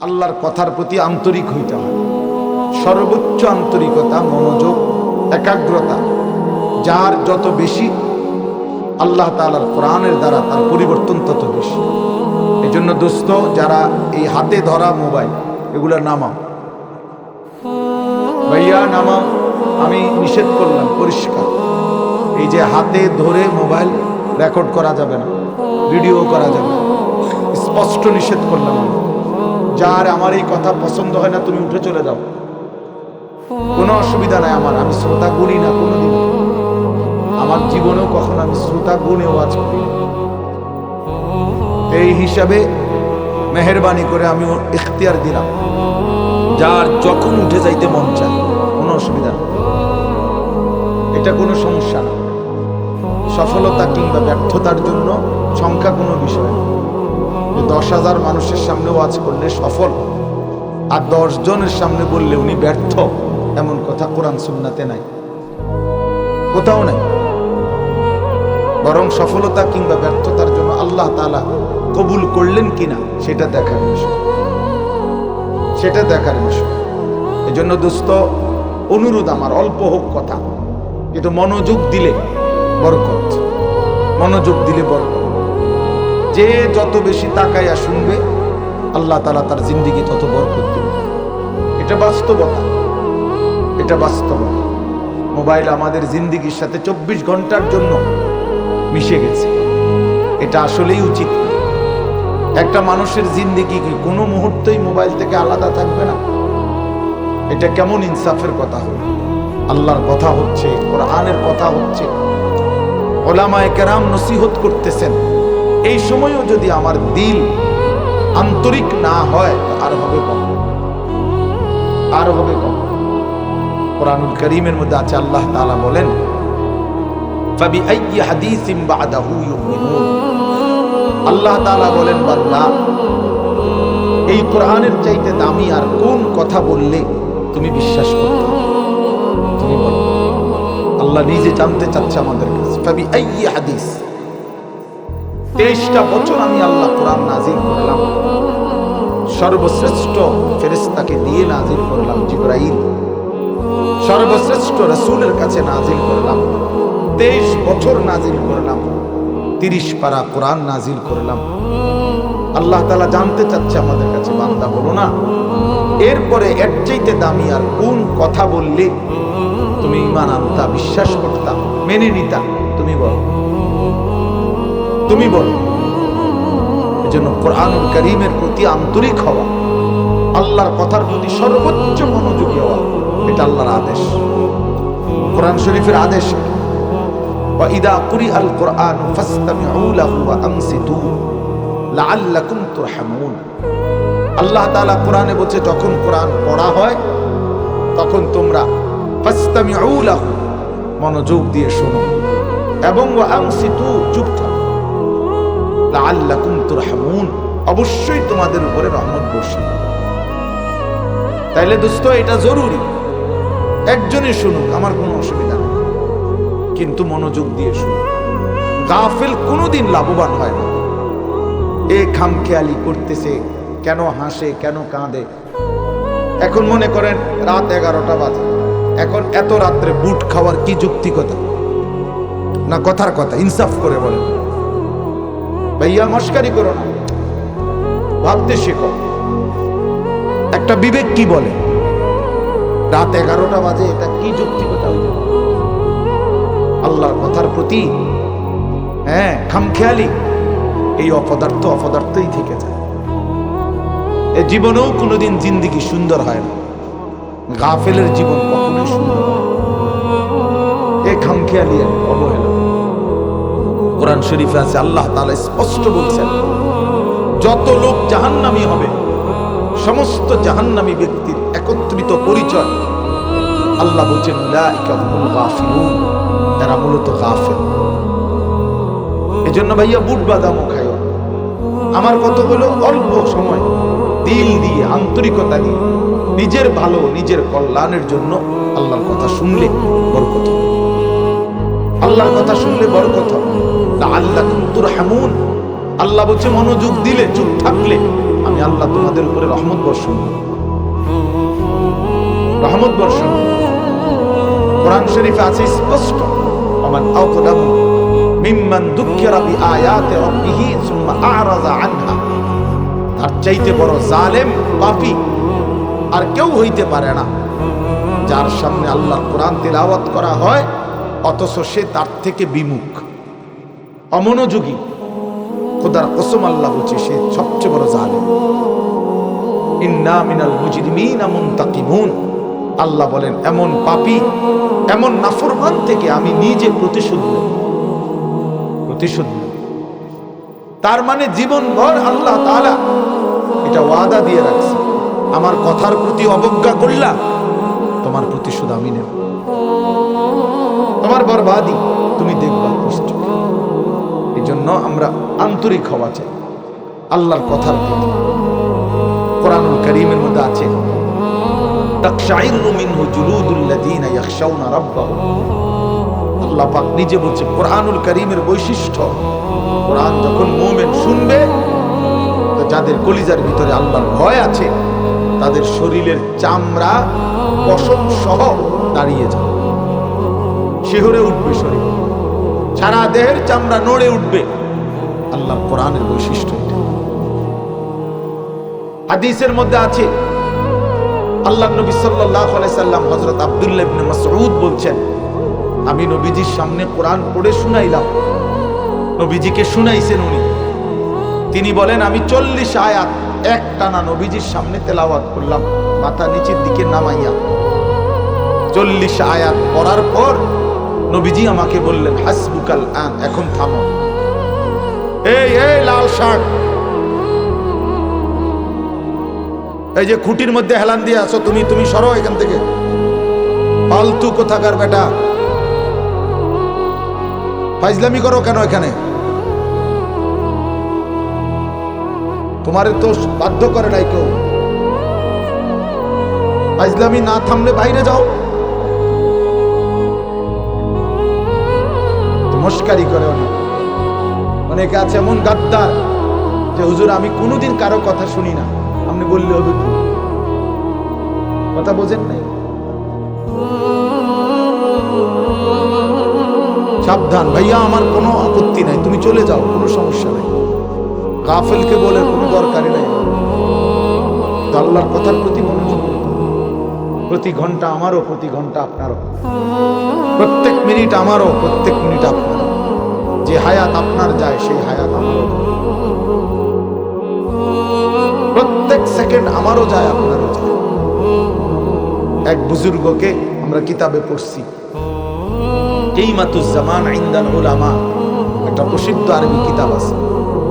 আল্লাহর কথার প্রতি আন্তরিক হইতে হয়। সর্বোচ্চ আন্তরিকতা, মনোযোগ, একাগ্রতা যার যত বেশি, আল্লাহ তাআলার কোরআনের দ্বারা তার পরিবর্তন তত বেশি। এই জন্য দোস্ত, যারা এই হাতে ধরা মোবাইল এগুলো নামাও, ভাইয়া নামাও। আমি নিষেধ করলাম পরিষ্কার, এই যে হাতে ধরে মোবাইল রেকর্ড করা যাবে না, ভিডিও করা যাবে না, স্পষ্ট নিষেধ করলাম আমি। যার আমার এই কথা পছন্দ হয় না, তুমি উঠে চলে যাও, কোনো অসুবিধা নাই আমার। আমি শ্রোতা গুনি না কোনোদিন, আমার জীবনেও কখনো আমি শ্রোতা গুনে ওয়াজ করি। এই হিসাবে মেহেরবানি করে আমি ইখতিয়ার দিলাম, যার যখন উঠে যাইতে মন চায় কোনো অসুবিধা নেই, এটা কোনো সমস্যা না। সফলতা কিংবা ব্যর্থতার জন্য সংখ্যা কোনো বিষয় না। 10,000 মানুষের সামনে ওয়াজ করলে সফল, আর 10 জনের সামনে বললে উনি ব্যর্থ, এমন কথা কোরআন সুন্নাতে নাই, কোথাও নাই। বরং সফলতা কিংবা ব্যর্থতার জন্য আল্লাহ তাআলা কবুল করলেন কিনা সেটা দেখার বিষয়, সেটা দেখার বিষয়। এই জন্য দোস্ত, অনুরোধ আমার, অল্প হোক কথা, কিন্তু মনোযোগ দিলে বরকত, মনোযোগ দিলে বরকত। যে যত বেশি তাকাইয়া শুনবে, আল্লাহ তাআলা তার জিন্দেগি তত বরকত দিবে। এটা বাস্তবতা, এটা বাস্তবতা। মোবাইল আমাদের জিন্দেগির সাথে 24 ঘন্টার জন্য মিশে গেছে, এটা আসলেই উচিত না। একটা মানুষের জিন্দেগি কি কোনো মুহূর্তেই মোবাইল থেকে আলাদা থাকবে না? এটা কেমন ইনসাফের কথা হলো? আল্লাহর কথা হচ্ছে, কোরআনের কথা হচ্ছে, উলামায়ে কেরাম নসিহত করতেছেন, এই সময়ও যদি আমার দিল আন্তরিক না হয়, আর হবে কম, আর হবে কম। কোরআনুল কারীমের মধ্যে আছে, আল্লাহ তাআলা বলেন, ফাবিআইয়ি হাদীসিন বা'দাহু ইউমিনুন। আল্লাহ তাআলা বলেন, বান্দা, এই কোরআনের চাইতে দামি আর কোন কথা বললে তুমি বিশ্বাস করতে? তুমি বলো। আল্লাহ নিজে জানতে চাচ্ছে আমাদের কাছে। ফাবিআইয়ি হাদীস, 23টা বছর আমি আল্লাহ কোরআন নাজিল করলাম, সর্বশ্রেষ্ঠ ফেরেশতাকে দিয়ে নাজিল করলাম, জিবরাইল, সর্বশ্রেষ্ঠ রাসূলের কাছে নাজিল করলাম, 23 বছর নাজিল করলাম, 30 পারা কোরআন নাজিল করলাম। আল্লাহ তাআলা জানতে চাচ্ছে আমাদের কাছে, বান্দা বলো না, এরপরে এর চাইতে দামি আর কোন কথা বললে তুমি ঈমান আনতা, বিশ্বাস করতা, মেনে নিতা? তুমি বলো, তুমি বলো। এজন্য কোরআনুল কারীমের প্রতি আন্তরিক হওয়া, আল্লাহর কথার প্রতি সর্বোচ্চ মনোযোগী হওয়া, এটা আল্লাহর আদেশ, কোরআন শরীফের আদেশ। ওয়া ইযা কুরিআল কুরআন ফাসতামিউ লাহু ওয়া আনসিতু লাআল্লাকুম তুরহামুন। আল্লাহ তাআলা কোরআনে বলছে, যখন কোরআন পড়া হয় তখন তোমরা ফাসতামিউ লাহু, মনোযোগ দিয়ে শোনো, এবং ওয়া আনসিতু, চুপ থাকো, লাআল্লাকুম তুরহামুন, অবশ্যই তোমাদের উপরে রহমত বর্ষিত। তাইলে দোস্ত, এটা জরুরি। একজনই শুনুক, আমার কোনো অসুবিধা নেই, কিন্তু মনোযোগ দিয়ে শুনুক। গাফেল কোনোদিন লাভবান হয় না। এ খামখেয়ালি করতেছে, কেন হাসে, কেন কাঁদে। এখন মনে করেন রাত 11টা বাজে, এখন এত রাত্রে বুট খাওয়ার কি যুক্তিকতা? না কথার কথা, ইনসাফ করে বলেন। ভাইয়া মস্কারি করো না, ভাবতে শেখো। একটা বিবেক কি বলে? রাত 11টা বাজে, এটা কি যুক্তিকতা হইতে পারে? আল্লাহর কথার প্রতি খামখেয়ালি, এই অপদার্থ অপদার্থই থেকে যায়। এ জীবনেও কোনোদিন জিন্দেগি সুন্দর হয় না। গাফেলের জীবন কখনোই সুন্দর হয় না। এ খামখেয়ালি, অবহেলা। কোরআন শরীফে আছে, আল্লাহ তাআলা স্পষ্ট বলছেন, যত লোক জাহান্নামী হবে, সমস্ত জাহান্নামী ব্যক্তির একত্রিত পরিচয়, আল্লাহ বলছেন, উলাইকা হুমুল গাফিলুন, এরা মূলত গাফেল। এজন্য ভাইয়া বুট বাদামও খাইও। আমার কথা হলো, অল্প সময় দিল দিয়ে, আন্তরিকতা দিয়ে, নিজের ভালো, নিজের কল্যাণের জন্য আল্লাহর কথা শুনলে বরকত হবে। আল্লাহর কথা শুনলে বরকত হবে। লাআল্লাকুম তুরহামুন। আল্লাহ বলছে, মনোযোগ দিলে, চুপ থাকলে আমি আল্লাহ তোমাদের উপরে রহমত বর্ষণ করব, রহমত বর্ষণ। কোরআন শরীফে আছে স্পষ্ট, ওমান আযলামু মিম্মান যুক্কিরা বিআয়াতি রাব্বিহি সুম্মা আ'রাযা আনহা। তার চাইতে বড় জালেম পাপী আর কেউ হইতে পারে না, যার সামনে আল্লাহর কোরআন তিলাওয়াত করা হয় অথচ সে তার থেকে বিমুখ, অমনোযোগী। খোদার কসম আল্লাহ বলছে সে সবচেয়ে বড় জালেম। ইন্না মিনাল মুজরিমিনা মুনতাকিমুন। আল্লাহ বলেন এমন পাপী, এমন নাফরমান থেকে আমি নিজে প্রতিশোধ নেব, প্রতিশোধ নেব। তার মানে জীবনভর আল্লাহ তাআলা এটা ওয়াদা দিয়ে রাখছে, আমার কথার প্রতি অবজ্ঞা করলা, তোমার প্রতিশোধ আমি নেব, তোমার বরবাদি তুমি দেখবা নিশ্চয়। এই জন্য আমরা আন্তরিক হওয়া চাই আল্লাহর কথার প্রতি। কোরআনুল কারীমের মধ্যে আছে তাকশাইরু মিনহু জুলুদুল্লাযীনা ইয়াখশাউনা রাব্বাহুম। আল্লাহ পাক নিজে বলছে কোরআনুল কারীমের বৈশিষ্ট্য, কোরআন যখন মুমিন শুনবে তো যাদের কলিজার ভিতরে আল্লাহর ভয় আছে তাদের শরীরের চামড়া পশম সহ দাঁড়িয়ে যাবে, শিহরে উঠবে শরীর, সারা দেহের চামড়া নড়ে উঠবে। আল্লাহর কোরআনের বৈশিষ্ট্য এটা। হাদিসের মধ্যে আছে আল্লাহ নবী সাল্লাল্লাহু আলাইহি সাল্লাম হযরত আব্দুল্লাহ ইবনে মাসউদ বলছেন, আমি নবীজির সামনে কোরআন পড়ে শুনাইলাম, নবীজিকে শুনাইছেন উনি। তিনি বলেন আমি 40 আয়াত একটানা নবীজির সামনে তেলাওয়াত করলাম মাথা নিচের দিকে নামাইয়া। 40 আয়াত পড়ার পর নবীজি আমাকে বললেন হাসবুকাল আন, এখন থামো। এই লাল শার্ট, এই যে খুঁটির মধ্যে হেলান দিয়ে আছো তুমি, তুমি সরো এখান থেকে, ফালতু কোথাকার বেটা, ফাইজলামি করো কেন এখানে? তোমারে তো বাধ্য করে নাই কেউ, ফাইজলামি না থামলে বাইরে যাও। মস্কারি করে অনেকে আছে এমন গাদ্দার যে হুজুর আমি কোনোদিন কারো কথা শুনি না, আপনি বললে হবে কি? কথা বোঝেন নাই? সাবধান ভাইয়া, আমার কোনো আপত্তি নাই, তুমি চলে যাও, কোনো সমস্যা নাই। গাফেলকে বলে কোনো দরকারই নাই। আল্লাহর কথার প্রতি মনোযোগ, প্রতি ঘন্টা আমারও, প্রতি ঘন্টা আপনারও, প্রত্যেক মিনিট আমারও, প্রত্যেক মিনিট আপনারও। যে হায়াত আপনার যায় সেই হায়াত আমারও, প্রত্যেক সেকেন্ড আমারও যায় আপনারও যায়। এক বুজুর্গকে আমরা কিতাবে পড়ছি, কিমাতুজ জামান ইনদাল উলামা, একটা প্রসিদ্ধ আরবি কিতাব আছে।